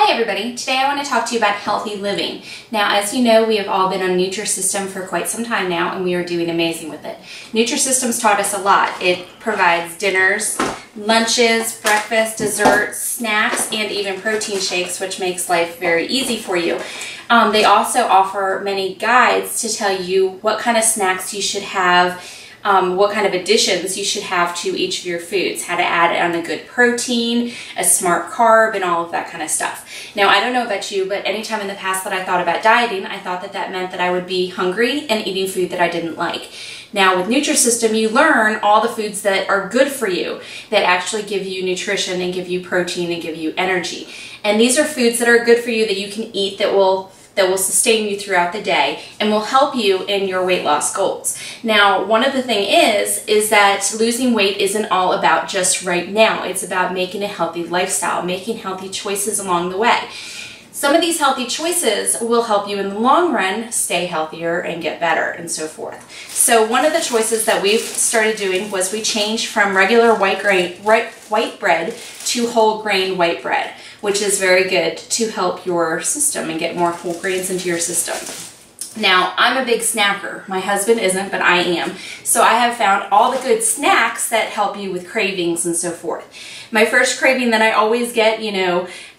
Hi everybody, today I want to talk to you about healthy living. Now, as you know, we have all been on Nutrisystem for quite some time now and we are doing amazing with it. Nutrisystem's taught us a lot. It provides dinners, lunches, breakfast, desserts, snacks, and even protein shakes, which makes life very easy for you. They also offer many guides to tell you what kind of snacks you should have, what kind of additions you should have to each of your foods, how to add on a good protein, a smart carb, and all of that kind of stuff. Now, I don't know about you, but anytime in the past that I thought about dieting, I thought that that meant that I would be hungry and eating food that I didn't like. Now, with Nutrisystem, you learn all the foods that are good for you, that actually give you nutrition and give you protein and give you energy. And these are foods that are good for you that you can eat that will sustain you throughout the day and will help you in your weight loss goals. Now, one of the things is that losing weight isn't all about just right now. It's about making a healthy lifestyle, making healthy choices along the way. Some of these healthy choices will help you in the long run stay healthier and get better and so forth. So one of the choices that we've started doing was we changed from regular white bread to whole grain white bread, which is very good to help your system and get more whole grains into your system. Now, I'm a big snacker. My husband isn't, but I am. So I have found all the good snacks that help you with cravings and so forth. My first craving that I always get,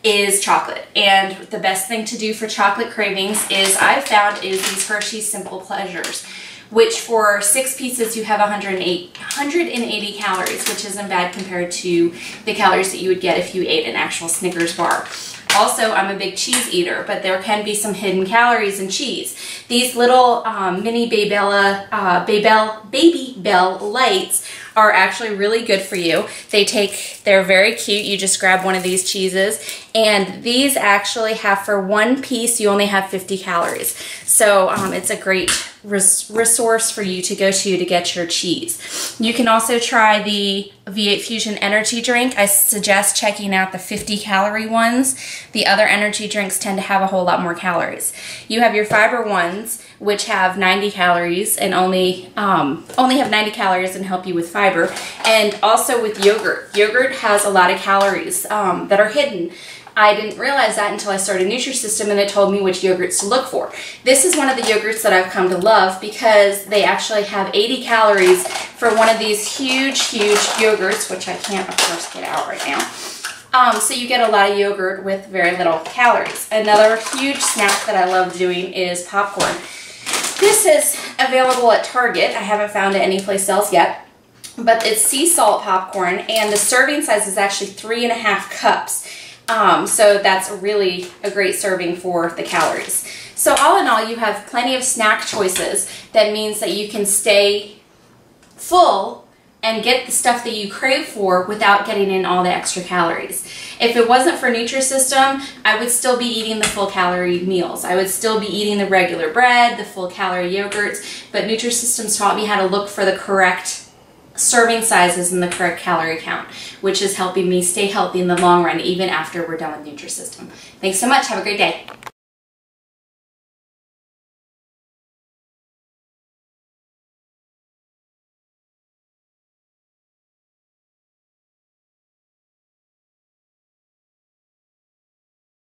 is chocolate. And the best thing to do for chocolate cravings I've found is these Hershey's Simple Pleasures, which for 6 pieces you have 180 calories, which isn't bad compared to the calories that you would get if you ate an actual Snickers bar. Also, I'm a big cheese eater, but there can be some hidden calories in cheese. These little mini Baby Bell Lights are actually really good for you. They're very cute. You just grab one of these cheeses, and these actually have, for 1 piece, you only have 50 calories. So it's a great resource for you to go to get your cheese. You can also try the V8 Fusion energy drink. I suggest checking out the 50 calorie ones. The other energy drinks tend to have a whole lot more calories. You have your fiber ones, which have 90 calories and only have 90 calories and help you with fiber. And also with yogurt. Yogurt has a lot of calories that are hidden. I didn't realize that until I started Nutrisystem and it told me which yogurts to look for. This is one of the yogurts that I've come to love because they actually have 80 calories for one of these huge yogurts, which I can't, of course, get out right now. So you get a lot of yogurt with very little calories. Another huge snack that I love doing is popcorn. This is available at Target. I haven't found it anyplace else yet, but it's sea salt popcorn, and the serving size is actually 3.5 cups. So that's really a great serving for the calories. So all in all, you have plenty of snack choices. That means that you can stay full and get the stuff that you crave for without getting in all the extra calories. If it wasn't for Nutrisystem, I would still be eating the full calorie meals. I would still be eating the regular bread, the full calorie yogurts, but Nutrisystem's taught me how to look for the correct serving sizes and the correct calorie count, which is helping me stay healthy in the long run, even after we're done with Nutrisystem. Thanks so much. Have a great day.